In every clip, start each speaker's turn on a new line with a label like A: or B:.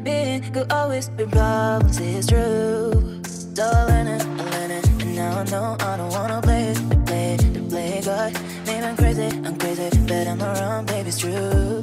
A: Being could always be problems, it's true. So I learned it, and now I know I don't wanna play God. Maybe I'm crazy, but I'm around, baby, it's true.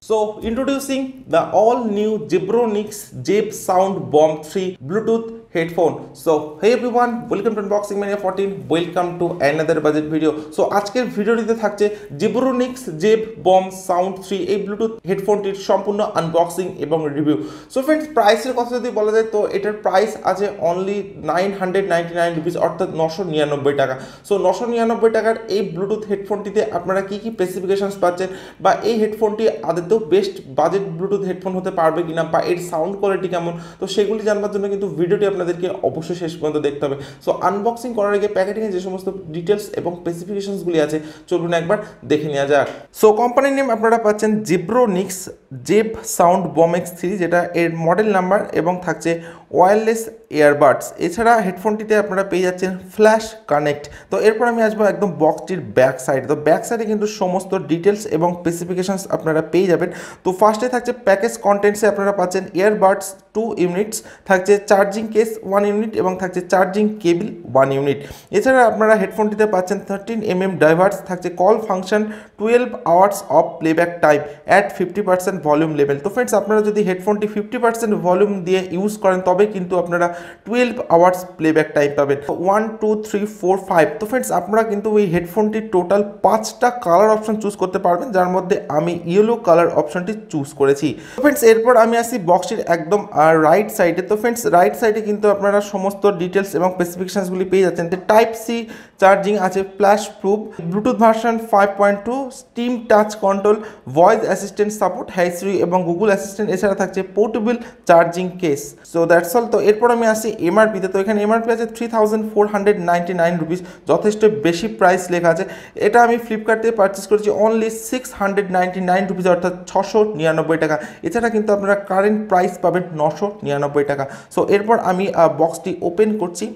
B: So introducing the all new Zebronics Zeb-Sound Bomb 3 Bluetooth headphone. So hey everyone, welcome to Unboxing Mania 14. Welcome to another budget video. So আজকের ভিডিওটিতে থাকছে Zebronics Zeb-Sound 3 এই Bluetooth হেডফোনটির সম্পূর্ণ unboxing এবং review. So friends, প্রাইসের কথা যদি বলা যায় তো এটার প্রাইস আছে অনলি 999 রুপিস, অর্থাৎ 999 টাকা। সো 999 টাকার এই ব্লুটুথ হেডফোনটিতে আপনারা কি কি স্পেসিফিকেশনস পাচ্ছেন, বা এই হেডফোনটি আদৌ বেস্ট বাজেট ব্লুটুথ হেডফোন হতে পারবে কিনা, বা এর সাউন্ড কোয়ালিটি কেমন, তো সেগুলি জানবার জন্য কিন্তু ভিডিওটি আপনাদেরকে অবশ্যই শেষ পর্যন্ত দেখতে হবে। সো আনবক্সিং করার আগে প্যাকেটিংয়ে যে সমস্ত ডিটেলস এবং স্পেসিফিকেশনসগুলি আছে চলুন একবার দেখে নেওয়া যাক। সো কোম্পানির নেম আপনারা পাচ্ছেন Zebronics Zeb-Sound Bomb X3, যেটা এর মডেল নাম্বার, এবং থাকছে ওয়্যারলেস ইয়ারবাডস। এছাড়া হেডফোনটিতে আপনারা পেয়ে যাচ্ছেন ফ্ল্যাশ কানেক্ট। তো এরপর আমি আসবো একদম বক্সটির ব্যাক সাইড। তো ব্যাক সাইডে কিন্তু সমস্ত ডিটেলস এবং স্পেসিফিকেশনস আপনারা পেয়ে যাবেন। তো ফার্স্টে থাকছে প্যাকেজ কন্টেন্টসে আপনারা পাচ্ছেন ইয়ারবাডস 2 ইউনিটস, থাকছে চার্জিং কেস 1 ইউনিট, এবং থাকছে চার্জিং কেবল 1 ইউনিট। এছাড়া আপনারা হেডফোনটিতে পাচ্ছেন 13mm ডাইভার্স, থাকছে call function, 12 hours of playback time at 50% volume level. তো ফ্রেন্ডস, আপনারা যদি হেডফোনটি 50% ভলিউম দিয়ে ইউজ করেন তবে কিন্তু আপনারা 12 আওয়ার্স প্লেব্যাক টাইম পাবেন। 1 2 3 4 5। তো ফ্রেন্ডস, আপনারা কিন্তু এই হেডফোনটির টোটাল 5টা কালার অপশন চুজ করতে পারবেন, যার মধ্যে আমি ইয়েলো কালার অপশনটি চুজ করেছি। তো ফ্রেন্ডস, এরপর আমি আসি বক্সটির একদম রাইট সাইডে। তো ফ্রেন্ডস, রাইট সাইডে কিন্তু আপনারা সমস্ত ডিটেলস এবং স্পেসিফিকেশনসগুলি পেয়ে যাচ্ছেন। টাইপ সি চার্জিং আছে, flash proof, bluetooth version 5.2, steam touch control, voice assistant support, hey Siri এবং গুগল অ্যাসিস্ট্যান্ট। এছাড়া থাকছে portable charging case. So that's all. তো এরপর আমি আসি এমআরপিতে। তো এখানে এমআরপি আছে 3499 রুপিস, যথেষ্ট বেশি প্রাইস লেখা আছে। এটা আমি ফ্লিপকার্ট থেকে পারচেস করেছি অনলি 699 রুপিস, অর্থাৎ 699 টাকা। এছাড়া কিন্তু আপনারা কারেন্ট প্রাইস পাবেন 999 টাকা। সো এরপর আমি বক্সটি ওপেন করছি।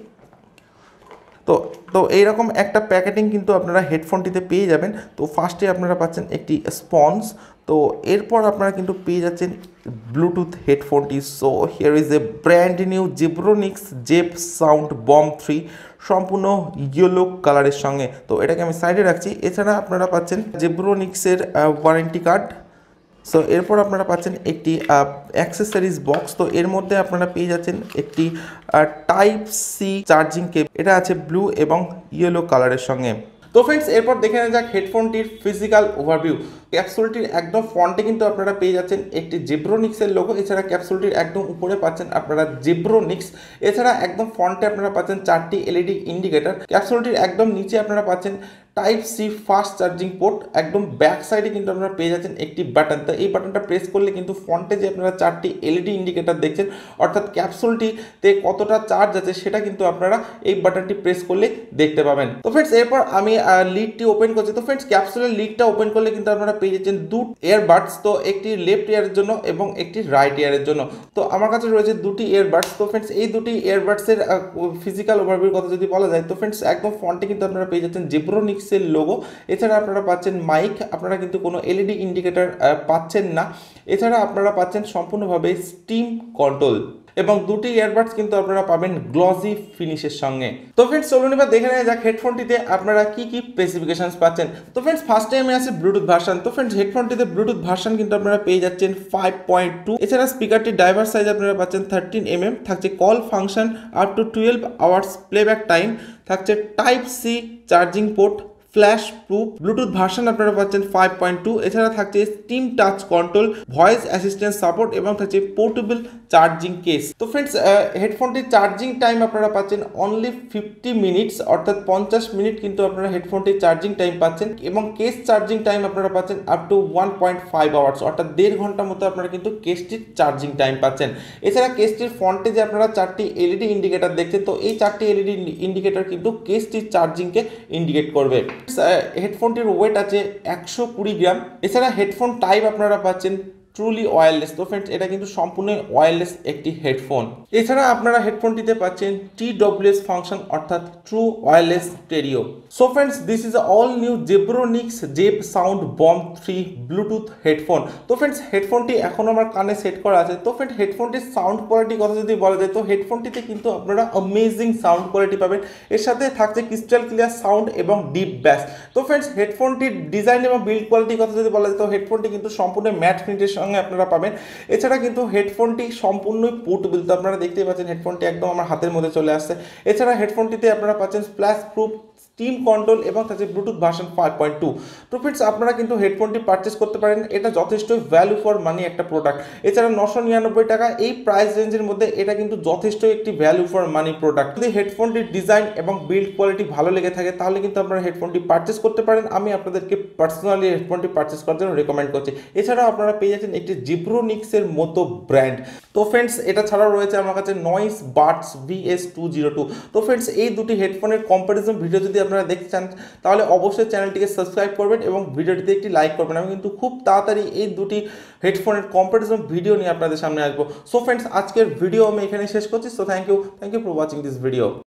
B: তো এইরকম একটা প্যাকেটিং কিন্তু আপনারা হেডফোনটিতে পেয়ে যাবেন। তো ফার্স্টে আপনারা পাচ্ছেন একটি স্পঞ্জ। তো এরপর আপনারা কিন্তু পেয়ে যাচ্ছেন ব্লুটুথ হেডফোনটি। So here is a brand new Zebronics Zeb-Sound Bomb 3, সম্পূর্ণ ইয়েলো কালারের সঙ্গে। তো এটাকে আমি সাইডে রাখছি। এছাড়া আপনারা পাচ্ছেন Zebronics-এর ওয়ারেন্টি কার্ড। সো এরপর আপনারা পাচ্ছেন একটি অ্যাক্সেসরিজ বক্স। তো এর মধ্যে আপনারা পেয়ে যাচ্ছেন একটি টাইপ সি চার্জিং কেবল, এটা আছে ব্লু এবং ইয়েলো কালারের সঙ্গে। তো ফ্রেন্ডস, এরপর দেখে নেওয়া যাক হেডফোনটির ফিজিক্যাল ওভারভিউ। ক্যাপসুলটির একদম ফ্রন্টে কিন্তু আপনারা পেয়ে যাচ্ছেন একটি Zebronics-এর লোগো। এছাড়া ক্যাপসুলটির একদম উপরে পাচ্ছেন আপনারা Zebronics। এছাড়া একদম ফ্রন্টে আপনারা পাচ্ছেন 4টি এলইডি ইন্ডিকেটর। ক্যাপসুলটির একদম নিচে আপনারা পাচ্ছেন type C fast charging port. একদম ব্যাক সাইডে কিন্তু আপনারা পেয়ে যাচ্ছেন একটি বাটন। তো এই বাটনটা প্রেস করলে কিন্তু ফ্রন্টে যে আপনারা 4টি এলইডি ইন্ডিকেটর দেখছেন, অর্থাৎ ক্যাপসুলটিতে কতটা চার্জ আছে সেটা কিন্তু আপনারা এই বাটনটি প্রেস করলে দেখতে পাবেন। তো ফ্রেন্ডস, এরপর আমি লিডটি ওপেন করছি। তো ফ্রেন্ডস, ক্যাপসুলের লিডটা ওপেন করলে কিন্তু আপনারা পেয়ে যাচ্ছেন 2 ইয়ারবাডস। তো একটি লেফট ইয়ারের জন্য এবং একটি রাইট ইয়ারের জন্য। তো আমার কাছে রয়েছে 2টি ইয়ারবাডস। তো ফ্রেন্ডস, এই 2টি ইয়ারবাডসের ফিজিক্যাল ওভারভিউর কথা যদি বলা যায়, তো ফ্রেন্ডস একদম ফ্রন্টে কিন্তু আপনারা পেয়ে যাচ্ছেন Zebronics-এর লোগো। এছাড়া আপনারা পাচ্ছেন মাইক, আপনারা কিন্তু কোনো এলইডি ইন্ডিকেটর পাচ্ছেন না। এছাড়া আপনারা পাচ্ছেন সম্পূর্ণভাবে স্টিম কন্ট্রোল, এবং 2টি ইয়ারবাডস কিন্তু আপনারা পাবেন গ্লসি ফিনিশের সঙ্গে। তো ফ্রেন্ডস, চলুন এবার দেখে নেওয়া যাক হেডফোনটিতে আপনারা কি কি স্পেসিফিকেশনস পাচ্ছেন। তো ফ্রেন্ডস, ফার্স্ট টাইমে আছে ব্লুটুথ ভার্সন। তো ফ্রেন্ডস, হেডফোনটিতে ব্লুটুথ ভার্সন কিন্তু আপনারা পেয়ে যাচ্ছেন 5.2। এছাড়া স্পিকারটির ডাইভার সাইজ আপনারা পাচ্ছেন 13mm, থাকছে call function up to 12 hours playback time, থাকছে type C charging port, flash proof, bluetooth version আপনারা পাচ্ছেন 5.2। এছাড়া থাকছে steam touch control, voice assistant support, এবং থাকছে পোর্টেবল চার্জিং কেস। তো ফ্রেন্ডস, হেডফোনটির চার্জিং টাইম আপনারা পাচ্ছেন অনলি 50 মিনিটস, অর্থাৎ 50 মিনিট কিন্তু আপনারা হেডফোনটির চার্জিং টাইম পাচ্ছেন, এবং কেস চার্জিং টাইম আপনারা পাচ্ছেন আপ টু 1.5 আওয়ার্স, অর্থাৎ 1.5 ঘন্টার মতো আপনারা কিন্তু কেসটির চার্জিং টাইম পাচ্ছেন। এছাড়া কেসটির ফ্রন্টে যে আপনারা 4টি এলইডি ইন্ডিকেটর দেখছেন, তো এই 4টি এলইডি ইন্ডিকেটর কিন্তু কেসটির চার্জিংকে ইন্ডিকেট করবে। হেডফোনটির ওয়েট আছে 120 গ্রাম। এছাড়া হেডফোন টাইপ আপনারা পাচ্ছেন ট্রুলি ওয়্যারলেস। তো ফ্রেন্ডস এটা কিন্তু সম্পূর্ণ ওয়্যারলেস একটি হেডফোন। এছাড়া আপনারা হেডফোনটিতে পাচ্ছেন TWS ফাংশন অর্থাৎ true wireless stereo. So friends this is all new Zebronics Zeb-Sound bomb 3 bluetooth headphone. তো ফ্রেন্ডস হেডফোনটি এখন আমার কানে সেট করা আছে। তো ফ্রেন্ড হেডফোনটির সাউন্ড কোয়ালিটির কথা যদি বলা যায় তো হেডফোনটিতে কিন্তু আপনারা অ্যামেজিং সাউন্ড কোয়ালিটি পাবেন। এর সাথে থাকছে ক্রিস্টাল ক্লিয়ার সাউন্ড এবং ডিপ ব্যাস। তো ফ্রেন্ডস হেডফোনটির ডিজাইন এবং বিল্ড কোয়ালিটির কথা যদি বলা যায় তো হেডফোনটি কিন্তু সম্পূর্ণ ম্যাট ফিনিশের সঙ্গে আপনারা পাবেন। এছাড়া কিন্তু হেডফোনটি সম্পূর্ণই পোর্টেবল। তো আপনারা দেখতেই পাচ্ছেন হেডফোনটি একদম আমার হাতের মধ্যে চলে আসছে। এছাড়া হেডফোনটিতে আপনারা পাচ্ছেন স্প্ল্যাশ প্রুফ স্টিম কন্ট্রোল এবং থাকছে ব্লুটুথ ভার্সন 5.2। তো ফ্রেন্ডস আপনারা কিন্তু হেডফোনটি পারচেস করতে পারেন। এটা যথেষ্ট ভ্যালু ফর মানি একটা প্রোডাক্ট। এছাড়া 999 টাকা এই প্রাইস রেঞ্জের মধ্যে এটা কিন্তু যথেষ্ট একটি ভ্যালু ফর মানি প্রোডাক্ট। যদি হেডফোনটির ডিজাইন এবং বিল্ড কোয়ালিটি ভালো লেগে থাকে তাহলে কিন্তু আপনারা হেডফোনটি পারচেস করতে পারেন। আমি আপনাদেরকে পার্সোনালি হেডফোনটি পারচেস করার জন্য রেকমেন্ড করছি। এছাড়াও আপনারা পেয়ে যাচ্ছেন একটি জিব্রোনিক্সের মতো ব্র্যান্ড। তো ফ্রেন্ডস এটা ছাড়াও রয়েছে আমার কাছে নয়েস বাডস VS202। তো ফ্রেন্ডস এই দুটি হেডফোনের কম্পারিজন ভিডিও যদি আপনারা দেখতে চান তাহলে অবশ্যই চ্যানেলটিকে সাবস্ক্রাইব করবেন এবং ভিডিওটিতে একটি লাইক করবেন। আমি কিন্তু খুব তাড়াতাড়ি এই দুটি হেডফোনের কম্পারিজন ভিডিও নিয়ে আপনাদের সামনে আসবো। সো ফ্রেন্ডস আজকের ভিডিও আমি এখানে শেষ করছি। So thank you for watching this video.